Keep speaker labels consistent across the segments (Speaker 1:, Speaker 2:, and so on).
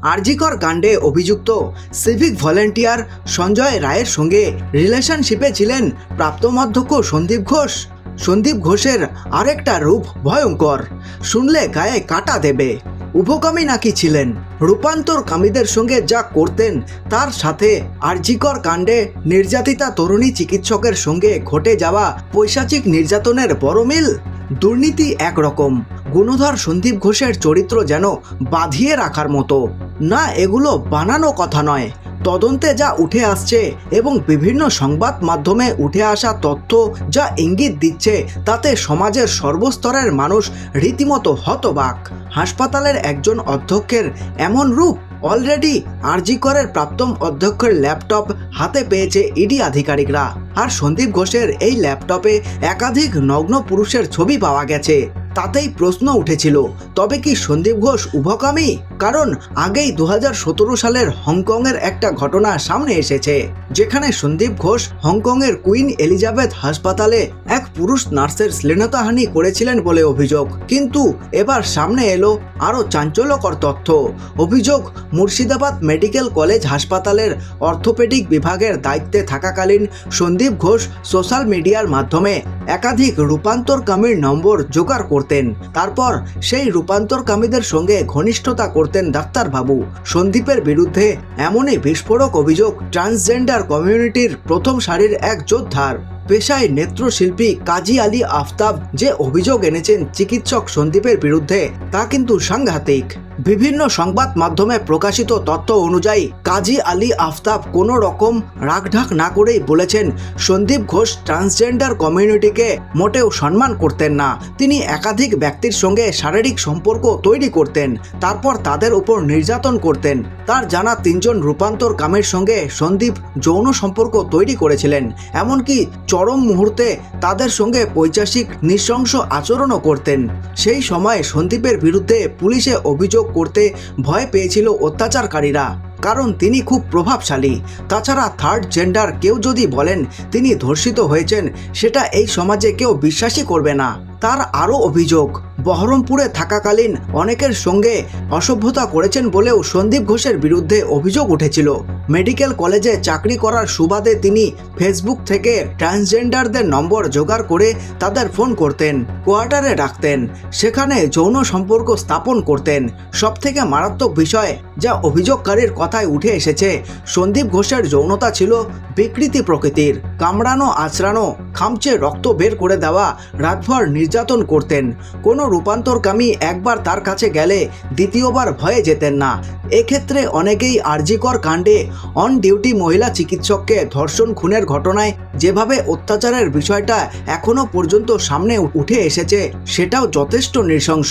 Speaker 1: আরজিকর কাণ্ডে অভিযুক্ত civic volunteer Sanjay রায়ের সঙ্গে রিলেশনশিপে ছিলেন প্রাপ্তমধ্যক্ষ সন্দীপ ঘোষ। সন্দীপ ঘোষের আরেকটা রূপ ভয়ঙ্কর, শুনলে গায়ে কাটা দেবে। উভকামী নাকি ছিলেন, রূপান্তরকামীদের সঙ্গে যা করতেন তার সাথে আরজিকর কাণ্ডে নির্যাতিতা তরুণী চিকিৎসকের সঙ্গে ঘটে যাওয়া পৈশাচিক নির্যাতনের বড় মিল। দুর্নীতি একরকম, গুণধর সন্দীপ ঘোষের চরিত্র যেন বাঁধিয়ে রাখার মতো। না, এগুলো বানানো কথা নয়, তদন্তে যা উঠে আসছে এবং বিভিন্ন সংবাদ মাধ্যমে উঠে আসা তথ্য যা ইঙ্গিত দিচ্ছে তাতে সমাজের সর্বস্তরের মানুষ রীতিমতো হতবাক। হাসপাতালের একজন অধ্যক্ষের এমন রূপ! অলরেডি আরজিকরের প্রাক্তন অধ্যক্ষের ল্যাপটপ হাতে পেয়েছে ইডি আধিকারিকরা, আর সন্দীপ ঘোষের এই ল্যাপটপে একাধিক নগ্ন পুরুষের ছবি পাওয়া গেছে। তাতেই প্রশ্ন উঠেছিল, তবে কি সন্দীপ ঘোষ উভকামী? কারণ আগেই 2017 সালের হংকংয়ের একটা ঘটনা সামনে এসেছে, যেখানে সন্দীপ ঘোষ হংকংয়ের কুইন এলিজাবেথ হাসপাতালে এক পুরুষ নার্সের শ্লীলতাহানি করেছিলেন বলে অভিযোগ। কিন্তু এবার সামনে এলো আরও চাঞ্চল্যকর তথ্য। অভিযোগ, মুর্শিদাবাদ মেডিকেল কলেজ হাসপাতালের অর্থোপেডিক বিভাগের দায়িত্বে থাকাকালীন সন্দীপ ঘোষ সোশ্যাল মিডিয়ার মাধ্যমে একাধিক রূপান্তরকামীর নম্বর জোগাড় করতেন। তারপর সেই রূপান্তরকামীদের সঙ্গে ঘনিষ্ঠতা করতেন ডাক্তারবাবু। সন্দীপের বিরুদ্ধে এমনই বিস্ফোরক অভিযোগ ট্রান্সজেন্ডার কমিউনিটির প্রথম সারির এক যোদ্ধার। পেশায় নেত্রশিল্পী কাজী আলী আফতাব যে অভিযোগ এনেছেন চিকিৎসক সন্দীপের বিরুদ্ধে তা কিন্তু সাংঘাতিক। বিভিন্ন সংবাদ মাধ্যমে প্রকাশিত তথ্য অনুযায়ী কাজী আলী আফতাব কোনো রকম রাগঢাক না করেই বলেছেন সন্দীপ ঘোষ ট্রান্সজেন্ডার কমিউনিটিকে মোটেও সম্মান করতেন না। তিনি একাধিক ব্যক্তির সঙ্গে শারীরিক সম্পর্ক তৈরি করতেন, তারপর তাদের উপর নির্যাতন করতেন। তার জানা 3 জন রূপান্তরকামীর সঙ্গে সন্দীপ যৌন সম্পর্ক তৈরি করেছিলেন, এমনকি চরম মুহূর্তে তাদের সঙ্গে পৈশাচিক নৃশংস আচরণও করতেন। সেই সময় সন্দীপের বিরুদ্ধে পুলিশে অভিযোগ করতে ভয় পেয়েছিল অত্যাচারকারীরা, কারণ তিনি খুব প্রভাবশালী। তাছাড়া থার্ড জেন্ডার কেউ যদি বলেন তিনি ধর্ষিত হয়েছেন, সেটা এই সমাজে কেউ বিশ্বাসই করবে না। তার আরও অভিযোগ, বহরমপুরে থাকাকালীন অনেকের সঙ্গে অসভ্যতা করেছেন বলেও সন্দীপ ঘোষের বিরুদ্ধে অভিযোগ উঠেছিল। মেডিকেল কলেজে চাকরি করার সুবাদে তিনি ফেসবুক থেকে ট্রান্সজেন্ডারদের নম্বর জোগাড় করে তাদের ফোন করতেন, কোয়ার্টারে রাখতেন, সেখানে যৌন সম্পর্ক স্থাপন করতেন। সবথেকে মারাত্মক বিষয় যা অভিযোগকারীর কথায় উঠে এসেছে, সন্দীপ ঘোষের যৌনতা ছিল বিকৃতি প্রকৃতির। কামড়ানো, আঁচড়ানো, খামচে রক্ত বের করে দেওয়া, রাতভর নির্যাতন করতেন। কোনো রূপান্তরকামী একবার তার কাছে গেলে দ্বিতীয়বার ভয়ে যেতেন না। এক্ষেত্রে অনেকেই আরজিকর কাণ্ডে অন ডিউটি মহিলা চিকিৎসককে ধর্ষণ খুনের ঘটনায় যেভাবে অত্যাচারের বিষয়টা এখনো পর্যন্ত সামনে উঠে এসেছে, সেটাও যথেষ্ট নৃশংস।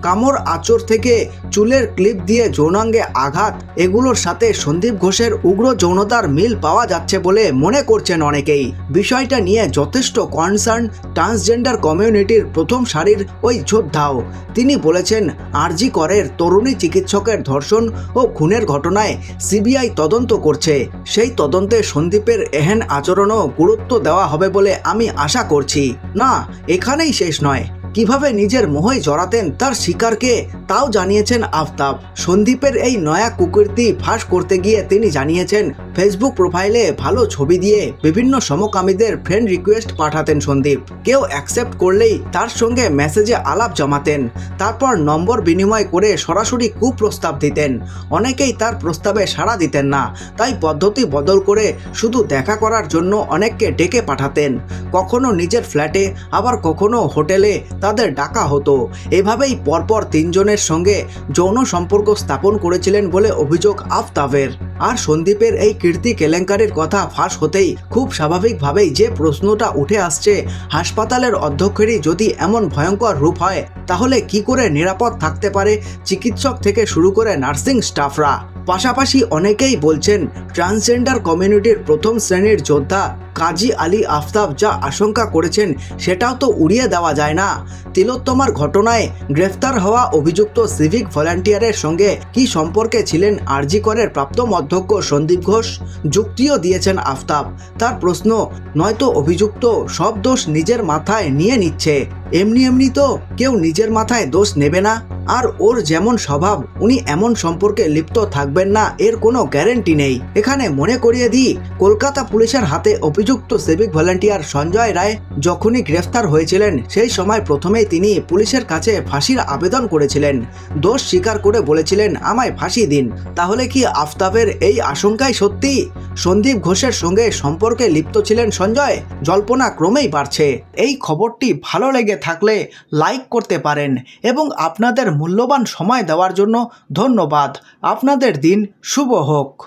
Speaker 1: কামড় আঁচড় থেকে চুলের ক্লিপ দিয়ে যৌনাঙ্গে আঘাত, এগুলোর সাথে সন্দীপ ঘোষের উগ্র যৌনতার মিল পাওয়া যাচ্ছে বলে মনে করছেন অনেকেই। বিষয়টা নিয়ে যথেষ্ট কনসার্ন ট্রান্সজেন্ডার কমিউনিটির প্রথম সারির ওই যোদ্ধাও। তিনি বলেছেন, আরজিকরের তরুণী চিকিৎসকের ধর্ষণ ও খুনের ঘটনায় সিবিআই তদন্ত করছে। সেই তদন্তে সন্দীপের এহেন আচরণও গুরুত্ব দেওয়া হবে বলে আমি আশা করছি। না, এখানেই শেষ নয়। কিভাবে নিজের মোহে জড়াতেন তার শিকারকে তাও জানিয়েছেন আফতাব। সন্দীপের এই নয়া কুকীর্তি ফাঁস করতে গিয়ে তিনি জানিয়েছেন, ফেসবুক প্রোফাইলে ভালো ছবি দিয়ে বিভিন্ন সমকামীদের ফ্রেন্ড রিকোয়েস্ট পাঠাতেন সন্দীপ। কেউ অ্যাকসেপ্ট করলেই তার সঙ্গে মেসেজে আলাপ জমাতেন, তারপর নম্বর বিনিময় করে সরাসরি কুপ্রস্তাব দিতেন। অনেকেই তার প্রস্তাবে সাড়া দিতেন না, তাই পদ্ধতি বদল করে শুধু দেখা করার জন্য অনেককে ডেকে পাঠাতেন। কখনো নিজের ফ্ল্যাটে, আবার কখনো হোটেলে তাদের ডাকা হতো। এভাবেই পরপর 3 জনের সঙ্গে যৌন সম্পর্ক স্থাপন করেছিলেন বলে অভিযোগ আফতাবের। আর সন্দীপের এই কীর্তি কেলেঙ্কারির কথা ফাঁস হতেই খুব স্বাভাবিকভাবেই যে প্রশ্নটা উঠে আসছে, হাসপাতালের অধ্যক্ষেরই যদি এমন ভয়ঙ্কর রূপ হয়, তাহলে কি করে নিরাপদ থাকতে পারে চিকিৎসক থেকে শুরু করে নার্সিং স্টাফরা? পাশাপাশি অনেকেই বলছেন, ট্রান্সজেন্ডার কমিউনিটির প্রথম শ্রেণীর যোদ্ধা কাজী আলী আফতাব যা আশঙ্কা করেছেন সেটাও তো উড়িয়ে দেওয়া যায় না। তিলোত্তমার ঘটনায় গ্রেফতার হওয়া অভিযুক্ত সিভিক ভলান্টিয়ারের সঙ্গে কি সম্পর্কে ছিলেন আরজিকরের প্রাক্তন অধ্যক্ষ সন্দীপ ঘোষ? যুক্তিও দিয়েছেন আফতাব। তার প্রশ্ন, নয়তো অভিযুক্ত সব দোষ নিজের মাথায় নিয়ে নিচ্ছে। এমনি তো কেউ নিজের মাথায় দোষ নেবে না। আর ওর যেমন স্বভাব উনি এমন সম্পর্কে লিপ্ত থাকবেন না এর কোনো গ্যারেন্টি নেই। এখানে মনে করিয়ে দিই, কলকাতা পুলিশের হাতে অভিযুক্ত সিভিক ভলান্টিয়ার সঞ্জয় রায় যখনই গ্রেফতার হয়েছিলেন সেই সময় প্রথমেই তিনি পুলিশের কাছে ফাঁসির আবেদন করেছিলেন। দোষ স্বীকার করে বলেছিলেন আমায় ফাঁসি দিন। তাহলে কি আফতাবের এই আশঙ্কাই সত্যি? সন্দীপ ঘোষের সঙ্গে সম্পর্কে লিপ্ত ছিলেন সঞ্জয়? জল্পনা ক্রমেই বাড়ছে। এই খবরটি ভালো লেগে থাকলে লাইক করতে পারেন এবং আপনাদের মূল্যবান সময় দেওয়ার জন্য ধন্যবাদ। আপনাদের দিন শুভ হোক।